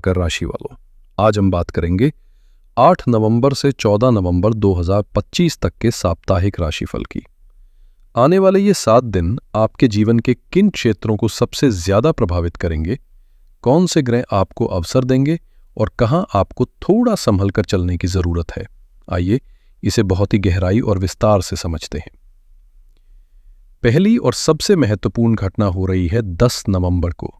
मकर राशि वालों, आज हम बात करेंगे 8 नवंबर से 14 नवंबर 2025 तक के साप्ताहिक राशिफल की। आने वाले ये 7 दिन आपके जीवन के किन क्षेत्रों को सबसे ज्यादा प्रभावित करेंगे, कौन से ग्रह आपको अवसर देंगे और कहां आपको थोड़ा संभल कर चलने की जरूरत है। आइए इसे बहुत ही गहराई और विस्तार से समझते हैं। पहली और सबसे महत्वपूर्ण घटना हो रही है 10 नवंबर को।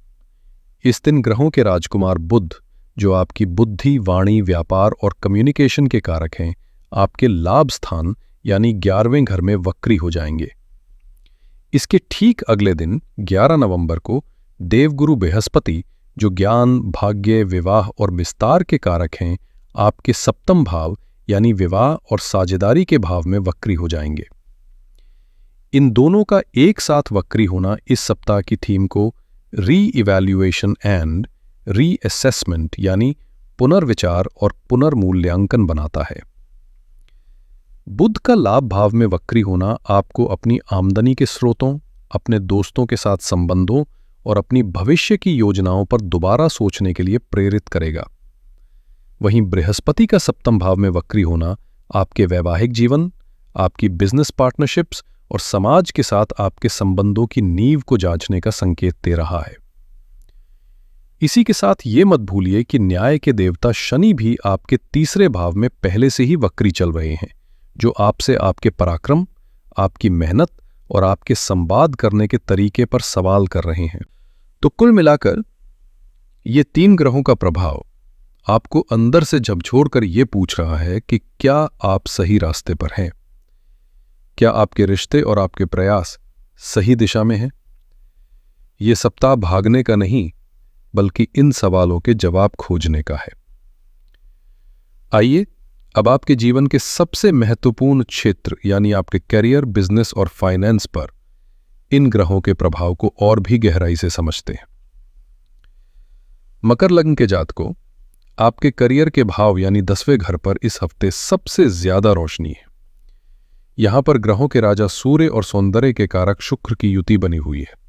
इस दिन ग्रहों के राजकुमार बुध, जो आपकी बुद्धि, वाणी, व्यापार और कम्युनिकेशन के कारक हैं, आपके लाभ स्थान यानी 11वें घर में वक्री हो जाएंगे। इसके ठीक अगले दिन 11 नवंबर को देवगुरु बृहस्पति, जो ज्ञान, भाग्य, विवाह और विस्तार के कारक हैं, आपके सप्तम भाव यानी विवाह और साझेदारी के भाव में वक्री हो जाएंगे। इन दोनों का एक साथ वक्री होना इस सप्ताह की थीम को री-इवैल्यूएशन एंड री-असेसमेंट यानी पुनर्विचार और पुनर्मूल्यांकन बनाता है। बुध का लाभ भाव में वक्री होना आपको अपनी आमदनी के स्रोतों, अपने दोस्तों के साथ संबंधों और अपनी भविष्य की योजनाओं पर दोबारा सोचने के लिए प्रेरित करेगा। वहीं बृहस्पति का सप्तम भाव में वक्री होना आपके वैवाहिक जीवन, आपकी बिजनेस पार्टनरशिप्स और समाज के साथ आपके संबंधों की नींव को जांचने का संकेत दे रहा है। इसी के साथ ये मत भूलिए कि न्याय के देवता शनि भी आपके तीसरे भाव में पहले से ही वक्री चल रहे हैं, जो आपसे आपके पराक्रम, आपकी मेहनत और आपके संवाद करने के तरीके पर सवाल कर रहे हैं। तो कुल मिलाकर ये 3 ग्रहों का प्रभाव आपको अंदर से झकझोरकर ये पूछ रहा है कि क्या आप सही रास्ते पर हैं? क्या आपके रिश्ते और आपके प्रयास सही दिशा में हैं? ये सप्ताह भागने का नहीं, बल्कि इन सवालों के जवाब खोजने का है। आइए अब आपके जीवन के सबसे महत्वपूर्ण क्षेत्र यानी आपके करियर, बिजनेस और फाइनेंस पर इन ग्रहों के प्रभाव को और भी गहराई से समझते हैं। मकर लग्न के जातकों, आपके करियर के भाव यानी 10वें घर पर इस हफ्ते सबसे ज्यादा रोशनी है। यहां पर ग्रहों के राजा सूर्य और सौंदर्य के कारक शुक्र की युति बनी हुई है।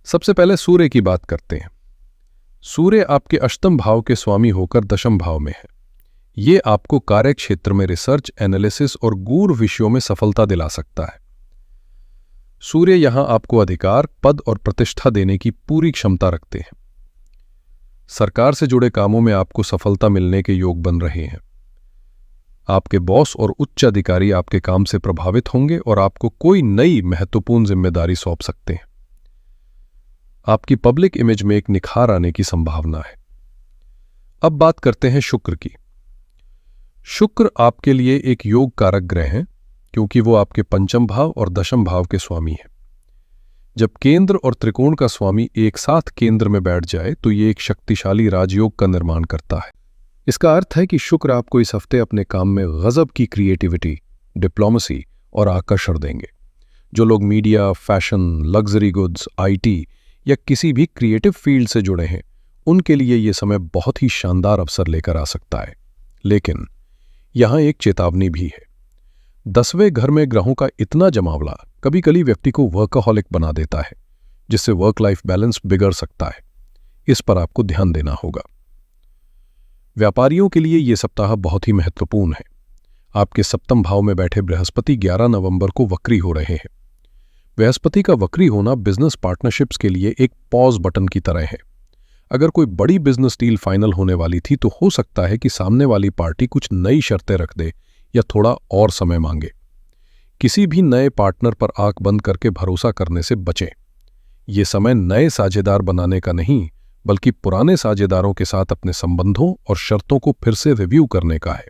सबसे पहले सूर्य की बात करते हैं। सूर्य आपके अष्टम भाव के स्वामी होकर दशम भाव में है। ये आपको कार्य क्षेत्र में रिसर्च, एनालिसिस और गूढ़ विषयों में सफलता दिला सकता है। सूर्य यहां आपको अधिकार, पद और प्रतिष्ठा देने की पूरी क्षमता रखते हैं। सरकार से जुड़े कामों में आपको सफलता मिलने के योग बन रहे हैं। आपके बॉस और उच्च अधिकारी आपके काम से प्रभावित होंगे और आपको कोई नई महत्वपूर्ण जिम्मेदारी सौंप सकते हैं। आपकी पब्लिक इमेज में एक निखार आने की संभावना है। अब बात करते हैं शुक्र की। शुक्र आपके लिए एक योग कारक ग्रह हैं, क्योंकि वो आपके पंचम भाव और दशम भाव के स्वामी हैं। जब केंद्र और त्रिकोण का स्वामी एक साथ केंद्र में बैठ जाए तो ये एक शक्तिशाली राजयोग का निर्माण करता है। इसका अर्थ है कि शुक्र आपको इस हफ्ते अपने काम में गजब की क्रिएटिविटी, डिप्लोमेसी और आकर्षण देंगे। जो लोग media, fashion, luxury goods, IT या किसी भी क्रिएटिव फील्ड से जुड़े हैं, उनके लिए ये समय बहुत ही शानदार अवसर लेकर आ सकता है। लेकिन यहां एक चेतावनी भी है। 10वें घर में ग्रहों का इतना जमावड़ा कभी कभी व्यक्ति को वर्कaholic बना देता है, जिससे वर्क लाइफ बैलेंस बिगड़ सकता है। इस पर आपको ध्यान देना होगा। व्यापारियों के लिए यह सप्ताह बहुत ही महत्वपूर्ण है। आपके सप्तम भाव में बैठे बृहस्पति 11 नवंबर को वक्री हो रहे हैं। बृहस्पति का वक्री होना बिजनेस पार्टनरशिप्स के लिए एक पॉज बटन की तरह है। अगर कोई बड़ी बिजनेस डील फाइनल होने वाली थी तो हो सकता है कि सामने वाली पार्टी कुछ नई शर्तें रख दे या थोड़ा और समय मांगे। किसी भी नए पार्टनर पर आंख बंद करके भरोसा करने से बचें। ये समय नए साझेदार बनाने का नहीं, बल्कि पुराने साझेदारों के साथ अपने संबंधों और शर्तों को फिर से रिव्यू करने का है।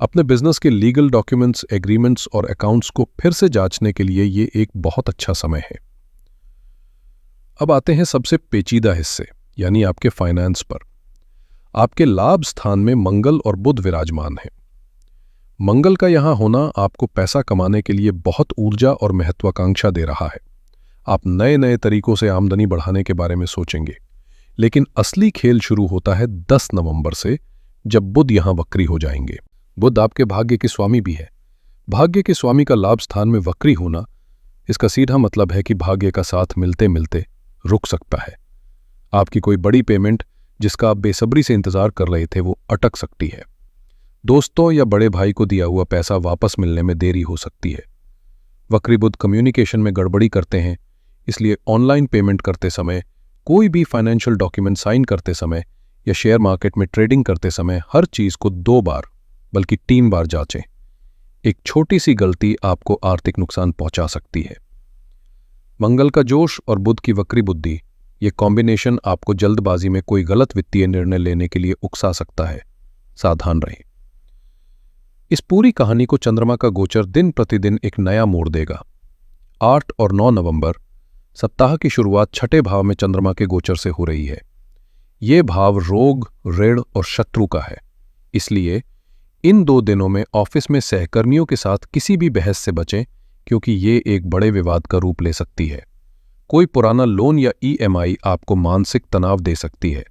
अपने बिजनेस के लीगल डॉक्यूमेंट्स, एग्रीमेंट्स और अकाउंट्स को फिर से जांचने के लिए ये एक बहुत अच्छा समय है। अब आते हैं सबसे पेचीदा हिस्से यानी आपके फाइनेंस पर। आपके लाभ स्थान में मंगल और बुध विराजमान हैं। मंगल का यहां होना आपको पैसा कमाने के लिए बहुत ऊर्जा और महत्वाकांक्षा दे रहा है। आप नए नए तरीकों से आमदनी बढ़ाने के बारे में सोचेंगे। लेकिन असली खेल शुरू होता है 10 नवंबर से, जब बुध यहां वक्री हो जाएंगे। बुध आपके भाग्य के स्वामी भी है। भाग्य के स्वामी का लाभ स्थान में वक्री होना, इसका सीधा मतलब है कि भाग्य का साथ मिलते मिलते रुक सकता है। आपकी कोई बड़ी पेमेंट जिसका आप बेसब्री से इंतजार कर रहे थे वो अटक सकती है। दोस्तों या बड़े भाई को दिया हुआ पैसा वापस मिलने में देरी हो सकती है। वक्री बुध कम्युनिकेशन में गड़बड़ी करते हैं, इसलिए ऑनलाइन पेमेंट करते समय, कोई भी फाइनेंशियल डॉक्यूमेंट साइन करते समय या शेयर मार्केट में ट्रेडिंग करते समय हर चीज को 2 बार बल्कि 3 बार जांचें। एक छोटी सी गलती आपको आर्थिक नुकसान पहुंचा सकती है। मंगल का जोश और बुध की वक्री बुद्धि, ये कॉम्बिनेशन आपको जल्दबाजी में कोई गलत वित्तीय निर्णय लेने के लिए उकसा सकता है। सावधान रहें। इस पूरी कहानी को चंद्रमा का गोचर दिन प्रतिदिन एक नया मोड़ देगा। 8 और 9 नवंबर सप्ताह की शुरुआत छठे भाव में चंद्रमा के गोचर से हो रही है। ये भाव रोग, ऋण और शत्रु का है। इसलिए इन 2 दिनों में ऑफिस में सहकर्मियों के साथ किसी भी बहस से बचें, क्योंकि ये एक बड़े विवाद का रूप ले सकती है। कोई पुराना लोन या EMI आपको मानसिक तनाव दे सकती है।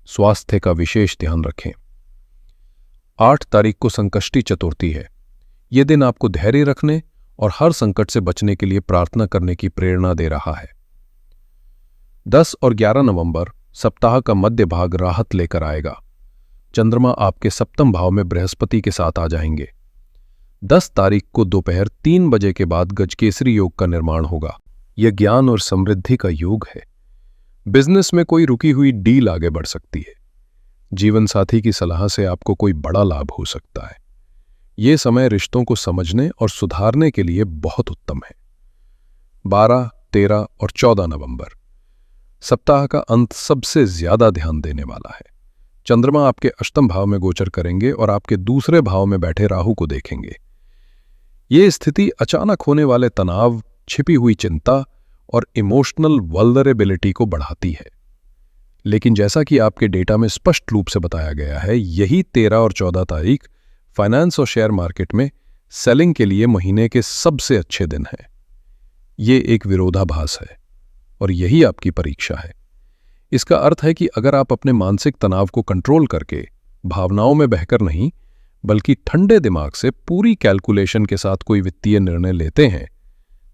स्वास्थ्य का विशेष ध्यान रखें। 8 तारीख को संकष्टी चतुर्थी है। यह दिन आपको धैर्य रखने और हर संकट से बचने के लिए प्रार्थना करने की प्रेरणा दे रहा है। 10 और 11 नवंबर सप्ताह का मध्य भाग राहत लेकर आएगा। चंद्रमा आपके सप्तम भाव में बृहस्पति के साथ आ जाएंगे। 10 तारीख को दोपहर 3 बजे के बाद गजकेसरी योग का निर्माण होगा। यह ज्ञान और समृद्धि का योग है। बिजनेस में कोई रुकी हुई डील आगे बढ़ सकती है। जीवन साथी की सलाह से आपको कोई बड़ा लाभ हो सकता है। यह समय रिश्तों को समझने और सुधारने के लिए बहुत उत्तम है। 12, 13 और 14 नवंबर सप्ताह का अंत सबसे ज्यादा ध्यान देने वाला है। चंद्रमा आपके अष्टम भाव में गोचर करेंगे और आपके दूसरे भाव में बैठे राहु को देखेंगे। ये स्थिति अचानक होने वाले तनाव, छिपी हुई चिंता और इमोशनल वल्नरेबिलिटी को बढ़ाती है। लेकिन जैसा कि आपके डेटा में स्पष्ट रूप से बताया गया है, यही 13 और 14 तारीख फाइनेंस और शेयर मार्केट में सेलिंग के लिए महीने के सबसे अच्छे दिन हैं। ये एक विरोधाभास है और यही आपकी परीक्षा है। इसका अर्थ है कि अगर आप अपने मानसिक तनाव को कंट्रोल करके, भावनाओं में बहकर नहीं बल्कि ठंडे दिमाग से पूरी कैलकुलेशन के साथ कोई वित्तीय निर्णय लेते हैं,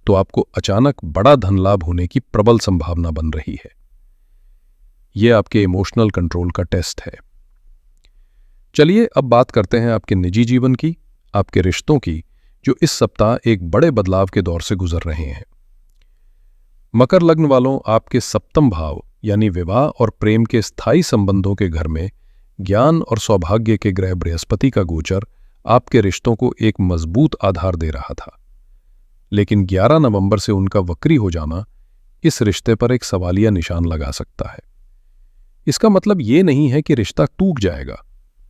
तो आपको अचानक बड़ा धन लाभ होने की प्रबल संभावना बन रही है। यह आपके इमोशनल कंट्रोल का टेस्ट है। चलिए अब बात करते हैं आपके निजी जीवन की, आपके रिश्तों की, जो इस सप्ताह एक बड़े बदलाव के दौर से गुजर रहे हैं। मकर लग्न वालों, आपके सप्तम भाव यानी विवाह और प्रेम के स्थायी संबंधों के घर में ज्ञान और सौभाग्य के ग्रह बृहस्पति का गोचर आपके रिश्तों को एक मजबूत आधार दे रहा था। लेकिन 11 नवंबर से उनका वक्री हो जाना इस रिश्ते पर एक सवालिया निशान लगा सकता है। इसका मतलब ये नहीं है कि रिश्ता टूट जाएगा,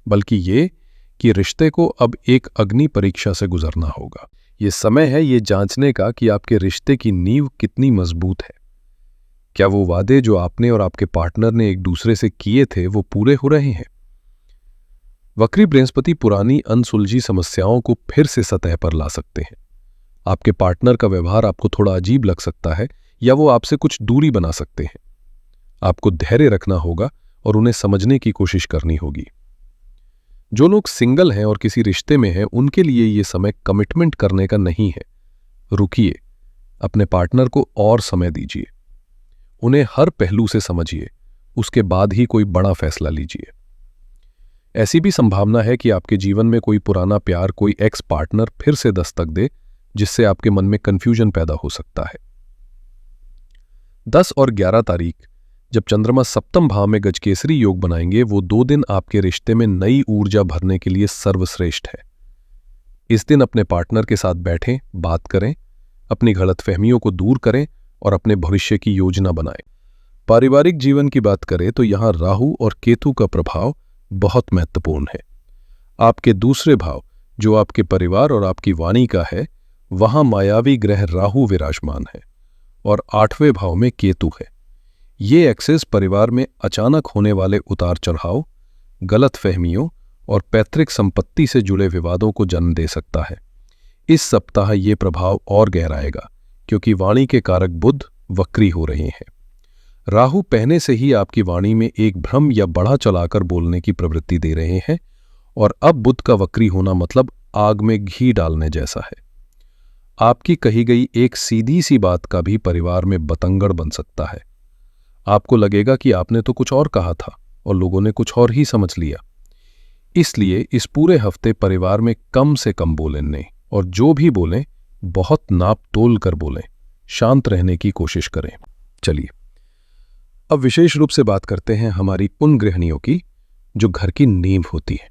बल्कि ये कि रिश्ते को अब एक अग्नि परीक्षा से गुजरना होगा। ये समय है ये जांचने का कि आपके रिश्ते की नींव कितनी मजबूत है। क्या वो वादे जो आपने और आपके पार्टनर ने एक दूसरे से किए थे वो पूरे हो रहे हैं? वक्री बृहस्पति पुरानी अनसुलझी समस्याओं को फिर से सतह पर ला सकते हैं। आपके पार्टनर का व्यवहार आपको थोड़ा अजीब लग सकता है या वो आपसे कुछ दूरी बना सकते हैं। आपको धैर्य रखना होगा और उन्हें समझने की कोशिश करनी होगी। जो लोग सिंगल हैं और किसी रिश्ते में हैं, उनके लिए ये समय कमिटमेंट करने का नहीं है। रुकिए, अपने पार्टनर को और समय दीजिए, उन्हें हर पहलू से समझिए, उसके बाद ही कोई बड़ा फैसला लीजिए। ऐसी भी संभावना है कि आपके जीवन में कोई पुराना प्यार, कोई एक्स पार्टनर फिर से दस्तक दे, जिससे आपके मन में कंफ्यूजन पैदा हो सकता है। 10 और 11 तारीख जब चंद्रमा सप्तम भाव में गजकेसरी योग बनाएंगे, वो 2 दिन आपके रिश्ते में नई ऊर्जा भरने के लिए सर्वश्रेष्ठ है। इस दिन अपने पार्टनर के साथ बैठें, बात करें, अपनी गलतफहमियों को दूर करें और अपने भविष्य की योजना बनाएं। पारिवारिक जीवन की बात करें तो यहां राहु और केतु का प्रभाव बहुत महत्वपूर्ण है। आपके दूसरे भाव, जो आपके परिवार और आपकी वाणी का है, वहां मायावी ग्रह राहु विराजमान है और 8वें भाव में केतु है। ये एक्सेस परिवार में अचानक होने वाले उतार चढ़ाव, गलतफहमियों और पैतृक संपत्ति से जुड़े विवादों को जन्म दे सकता है। इस सप्ताह ये प्रभाव और गहराएगा क्योंकि वाणी के कारक बुध वक्री हो रहे हैं। राहु पहले से ही आपकी वाणी में एक भ्रम या बढ़ा चलाकर बोलने की प्रवृत्ति दे रहे हैं और अब बुध का वक्री होना मतलब आग में घी डालने जैसा है। आपकी कही गई एक सीधी सी बात का भी परिवार में बतंगड़ बन सकता है। आपको लगेगा कि आपने तो कुछ और कहा था और लोगों ने कुछ और ही समझ लिया। इसलिए इस पूरे हफ्ते परिवार में कम से कम बोलें और जो भी बोलें बहुत नाप तोल कर बोलें, शांत रहने की कोशिश करें। चलिए अब विशेष रूप से बात करते हैं हमारी उन गृहिणियों की जो घर की नींव होती है,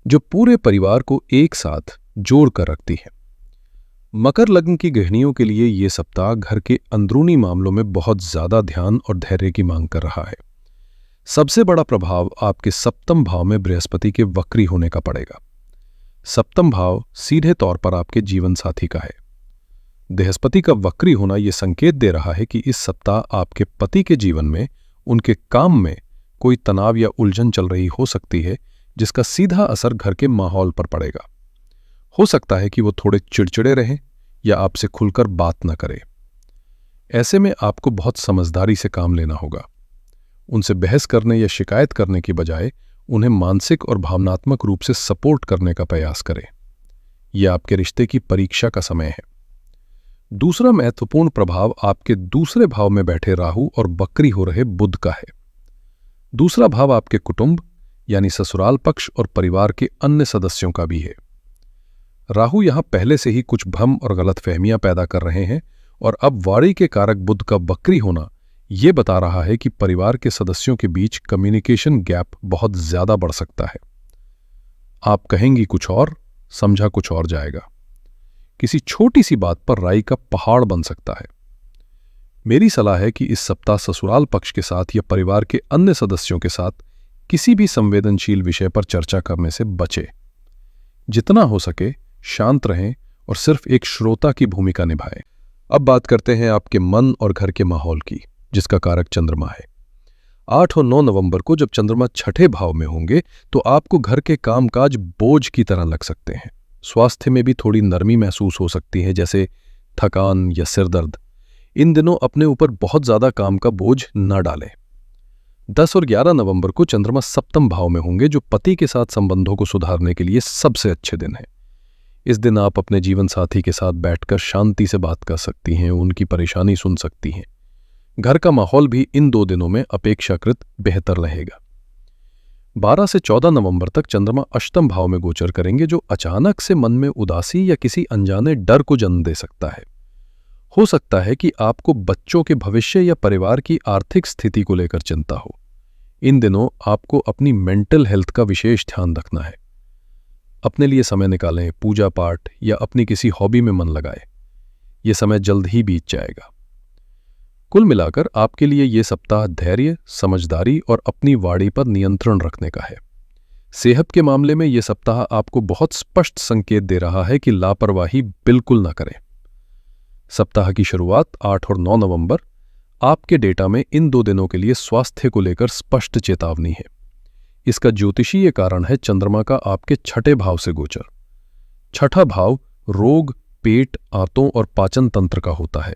जो पूरे परिवार को एक साथ जोड़ कर रखती है। मकर लग्न की गृहिणियों के लिए ये सप्ताह घर के अंदरूनी मामलों में बहुत ज्यादा ध्यान और धैर्य की मांग कर रहा है। सबसे बड़ा प्रभाव आपके सप्तम भाव में बृहस्पति के वक्री होने का पड़ेगा। सप्तम भाव सीधे तौर पर आपके जीवन साथी का है। बृहस्पति का वक्री होना यह संकेत दे रहा है कि इस सप्ताह आपके पति के जीवन में, उनके काम में कोई तनाव या उलझन चल रही हो सकती है, जिसका सीधा असर घर के माहौल पर पड़ेगा। हो सकता है कि वो थोड़े चिड़चिड़े रहें या आपसे खुलकर बात न करें। ऐसे में आपको बहुत समझदारी से काम लेना होगा। उनसे बहस करने या शिकायत करने की बजाय उन्हें मानसिक और भावनात्मक रूप से सपोर्ट करने का प्रयास करें। यह आपके रिश्ते की परीक्षा का समय है। दूसरा महत्वपूर्ण प्रभाव आपके दूसरे भाव में बैठे राहु और वक्री हो रहे बुध का है। दूसरा भाव आपके कुटुंब यानी ससुराल पक्ष और परिवार के अन्य सदस्यों का भी है। राहु यहां पहले से ही कुछ भ्रम और गलतफहमियां पैदा कर रहे हैं और अब वाणी के कारक बुध का वक्री होना यह बता रहा है कि परिवार के सदस्यों के बीच कम्युनिकेशन गैप बहुत ज्यादा बढ़ सकता है। आप कहेंगी कुछ और, समझा कुछ और जाएगा। किसी छोटी सी बात पर राई का पहाड़ बन सकता है। मेरी सलाह है कि इस सप्ताह ससुराल पक्ष के साथ या परिवार के अन्य सदस्यों के साथ किसी भी संवेदनशील विषय पर चर्चा करने से बचें। जितना हो सके शांत रहें और सिर्फ एक श्रोता की भूमिका निभाएं। अब बात करते हैं आपके मन और घर के माहौल की, जिसका कारक चंद्रमा है। 8 और 9 नवंबर को जब चंद्रमा छठे भाव में होंगे तो आपको घर के कामकाज बोझ की तरह लग सकते हैं। स्वास्थ्य में भी थोड़ी नरमी महसूस हो सकती है, जैसे थकान या सिरदर्द। इन दिनों अपने ऊपर बहुत ज्यादा काम का बोझ न डालें। 10 और 11 नवंबर को चंद्रमा सप्तम भाव में होंगे, जो पति के साथ संबंधों को सुधारने के लिए सबसे अच्छे दिन है। इस दिन आप अपने जीवन साथी के साथ बैठकर शांति से बात कर सकती हैं, उनकी परेशानी सुन सकती हैं। घर का माहौल भी इन 2 दिनों में अपेक्षाकृत बेहतर रहेगा। 12 से 14 नवंबर तक चंद्रमा अष्टम भाव में गोचर करेंगे, जो अचानक से मन में उदासी या किसी अनजाने डर को जन्म दे सकता है। हो सकता है कि आपको बच्चों के भविष्य या परिवार की आर्थिक स्थिति को लेकर चिंता हो। इन दिनों आपको अपनी मेंटल हेल्थ का विशेष ध्यान रखना है। अपने लिए समय निकालें, पूजा पाठ या अपनी किसी हॉबी में मन लगाएं। यह समय जल्द ही बीत जाएगा। कुल मिलाकर आपके लिए यह सप्ताह धैर्य, समझदारी और अपनी वाणी पर नियंत्रण रखने का है। सेहत के मामले में यह सप्ताह आपको बहुत स्पष्ट संकेत दे रहा है कि लापरवाही बिल्कुल न करें। सप्ताह की शुरुआत 8 और 9 नवंबर आपके डेटा में इन 2 दिनों के लिए स्वास्थ्य को लेकर स्पष्ट चेतावनी है। इसका ज्योतिषीय कारण है चंद्रमा का आपके छठे भाव से गोचर। छठा भाव रोग, पेट, आंतों और पाचन तंत्र का होता है।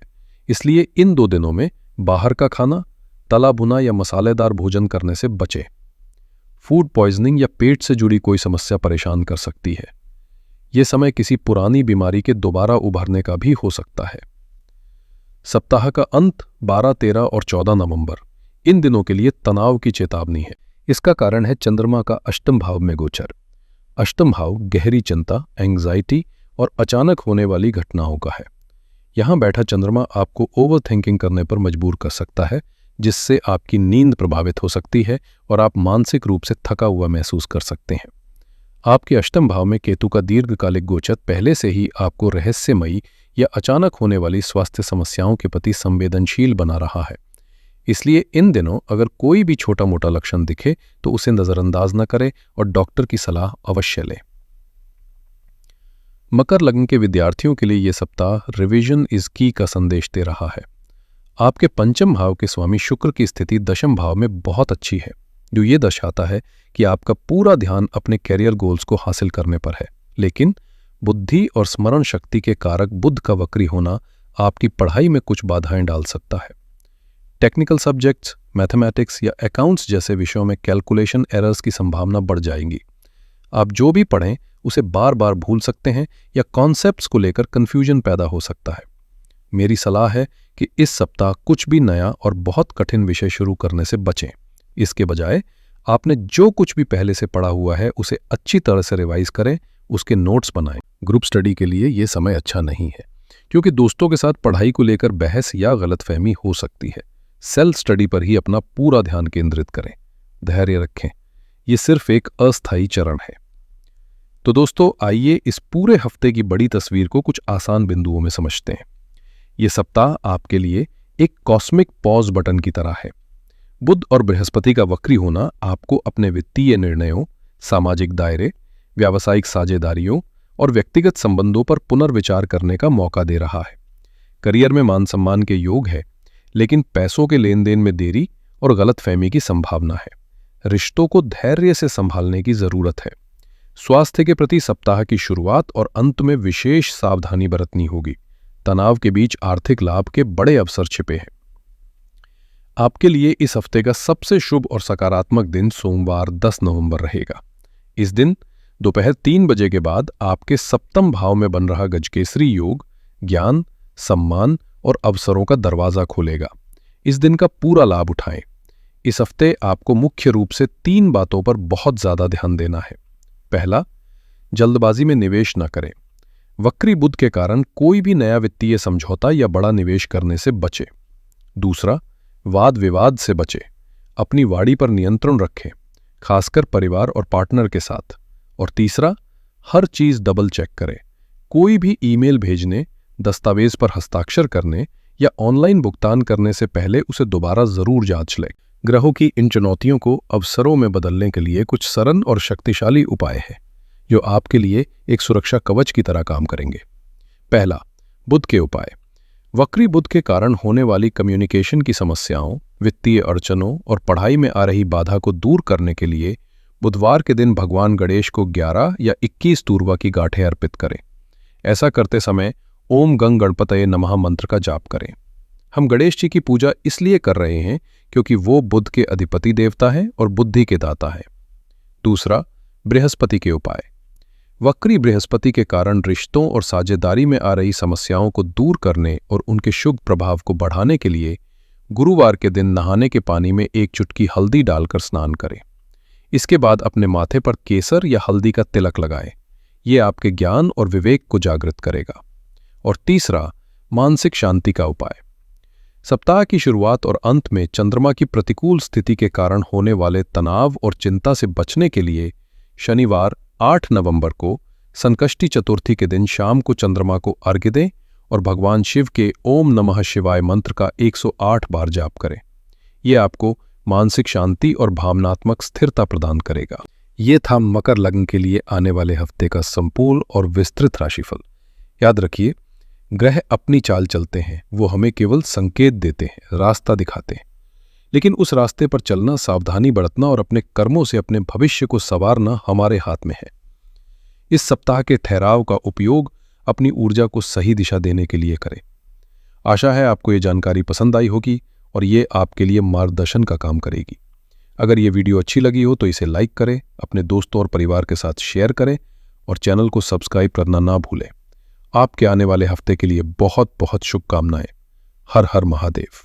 इसलिए इन 2 दिनों में बाहर का खाना, तला भुना या मसालेदार भोजन करने से बचें। फूड पॉइजनिंग या पेट से जुड़ी कोई समस्या परेशान कर सकती है। यह समय किसी पुरानी बीमारी के दोबारा उभरने का भी हो सकता है। सप्ताह का अंत 12, 13 और 14 नवंबर इन दिनों के लिए तनाव की चेतावनी है। इसका कारण है चंद्रमा का अष्टम भाव में गोचर। अष्टम भाव गहरी चिंता, एंग्जाइटी और अचानक होने वाली घटनाओं का है। यहां बैठा चंद्रमा आपको ओवर थिंकिंग करने पर मजबूर कर सकता है, जिससे आपकी नींद प्रभावित हो सकती है और आप मानसिक रूप से थका हुआ महसूस कर सकते हैं। आपके अष्टम भाव में केतु का दीर्घकालिक गोचर पहले से ही आपको रहस्यमयी या अचानक होने वाली स्वास्थ्य समस्याओं के प्रति संवेदनशील बना रहा है। इसलिए इन दिनों अगर कोई भी छोटा मोटा लक्षण दिखे तो उसे नजरअंदाज न करें और डॉक्टर की सलाह अवश्य लें। मकर लग्न के विद्यार्थियों के लिए यह सप्ताह रिवीजन इज की का संदेश दे रहा है। आपके पंचम भाव के स्वामी शुक्र की स्थिति दशम भाव में बहुत अच्छी है, जो ये दर्शाता है कि आपका पूरा ध्यान अपने कैरियर गोल्स को हासिल करने पर है। लेकिन बुद्धि और स्मरण शक्ति के कारक बुध का वक्री होना आपकी पढ़ाई में कुछ बाधाएं डाल सकता है। टेक्निकल सब्जेक्ट्स, मैथमेटिक्स या अकाउंट्स जैसे विषयों में कैलकुलेशन एरर्स की संभावना बढ़ जाएगी। आप जो भी पढ़ें उसे बार बार भूल सकते हैं या कॉन्सेप्ट्स को लेकर कन्फ्यूजन पैदा हो सकता है। मेरी सलाह है कि इस सप्ताह कुछ भी नया और बहुत कठिन विषय शुरू करने से बचें। इसके बजाय आपने जो कुछ भी पहले से पढ़ा हुआ है उसे अच्छी तरह से रिवाइज करें, उसके नोट्स बनाएं। ग्रुप स्टडी के लिए ये समय अच्छा नहीं है, क्योंकि दोस्तों के साथ पढ़ाई को लेकर बहस या गलतफहमी हो सकती है। सेल्फ स्टडी पर ही अपना पूरा ध्यान केंद्रित करें। धैर्य रखें, ये सिर्फ एक अस्थायी चरण है। तो दोस्तों, आइए इस पूरे हफ्ते की बड़ी तस्वीर को कुछ आसान बिंदुओं में समझते हैं। ये सप्ताह आपके लिए एक कॉस्मिक पॉज बटन की तरह है। बुध और बृहस्पति का वक्री होना आपको अपने वित्तीय निर्णयों, सामाजिक दायरे, व्यावसायिक साझेदारियों और व्यक्तिगत संबंधों पर पुनर्विचार करने का मौका दे रहा है। करियर में मान सम्मान के योग है, लेकिन पैसों के लेन देन में देरी और गलतफहमी की संभावना है। रिश्तों को धैर्य से संभालने की जरूरत है। स्वास्थ्य के प्रति सप्ताह की शुरुआत और अंत में विशेष सावधानी बरतनी होगी। तनाव के बीच आर्थिक लाभ के बड़े अवसर छिपे हैं। आपके लिए इस हफ्ते का सबसे शुभ और सकारात्मक दिन सोमवार 10 नवंबर रहेगा। इस दिन दोपहर 3 बजे के बाद आपके सप्तम भाव में बन रहा गजकेसरी योग ज्ञान, सम्मान और अवसरों का दरवाजा खोलेगा। इस दिन का पूरा लाभ उठाएं। इस हफ्ते आपको मुख्य रूप से 3 बातों पर बहुत ज्यादा ध्यान देना है। पहला, जल्दबाजी में निवेश न करें। वक्री बुध के कारण कोई भी नया वित्तीय समझौता या बड़ा निवेश करने से बचे। दूसरा, वाद विवाद से बचे। अपनी वाणी पर नियंत्रण रखें, खासकर परिवार और पार्टनर के साथ। और तीसरा, हर चीज डबल चेक करें। कोई भी ईमेल भेजने, दस्तावेज पर हस्ताक्षर करने या ऑनलाइन भुगतान करने से पहले उसे दोबारा जरूर जांच लें। ग्रहों की इन चुनौतियों को अवसरों में बदलने के लिए कुछ सरल और शक्तिशाली उपाय हैं, जो आपके लिए एक सुरक्षा कवच की तरह काम करेंगे। पहला, बुध के उपाय। वक्री बुध के कारण होने वाली कम्युनिकेशन की समस्याओं, वित्तीय अड़चनों और पढ़ाई में आ रही बाधा को दूर करने के लिए बुधवार के दिन भगवान गणेश को 11 या 21 तूर्वा की गांठें अर्पित करें। ऐसा करते समय ओम गंग गणपतये नमः मंत्र का जाप करें। हम गणेश जी की पूजा इसलिए कर रहे हैं क्योंकि वो बुध के अधिपति देवता हैं और बुद्धि के दाता हैं। दूसरा, बृहस्पति के उपाय। वक्री बृहस्पति के कारण रिश्तों और साझेदारी में आ रही समस्याओं को दूर करने और उनके शुभ प्रभाव को बढ़ाने के लिए गुरुवार के दिन नहाने के पानी में 1 चुटकी हल्दी डालकर स्नान करें। इसके बाद अपने माथे पर केसर या हल्दी का तिलक लगाएं। ये आपके ज्ञान और विवेक को जागृत करेगा। और तीसरा, मानसिक शांति का उपाय। सप्ताह की शुरुआत और अंत में चंद्रमा की प्रतिकूल स्थिति के कारण होने वाले तनाव और चिंता से बचने के लिए शनिवार 8 नवंबर को संकष्टी चतुर्थी के दिन शाम को चंद्रमा को अर्घ्य दें और भगवान शिव के ओम नमः शिवाय मंत्र का 108 बार जाप करें। यह आपको मानसिक शांति और भावनात्मक स्थिरता प्रदान करेगा। ये था मकर लग्न के लिए आने वाले हफ्ते का संपूर्ण और विस्तृत राशिफल। याद रखिए, ग्रह अपनी चाल चलते हैं, वो हमें केवल संकेत देते हैं, रास्ता दिखाते हैं, लेकिन उस रास्ते पर चलना, सावधानी बरतना और अपने कर्मों से अपने भविष्य को संवारना हमारे हाथ में है। इस सप्ताह के ठहराव का उपयोग अपनी ऊर्जा को सही दिशा देने के लिए करें। आशा है आपको ये जानकारी पसंद आई होगी और ये आपके लिए मार्गदर्शन का काम करेगी। अगर ये वीडियो अच्छी लगी हो तो इसे लाइक करें, अपने दोस्तों और परिवार के साथ शेयर करें और चैनल को सब्सक्राइब करना ना भूलें। आपके आने वाले हफ्ते के लिए बहुत बहुत शुभकामनाएं। हर हर महादेव।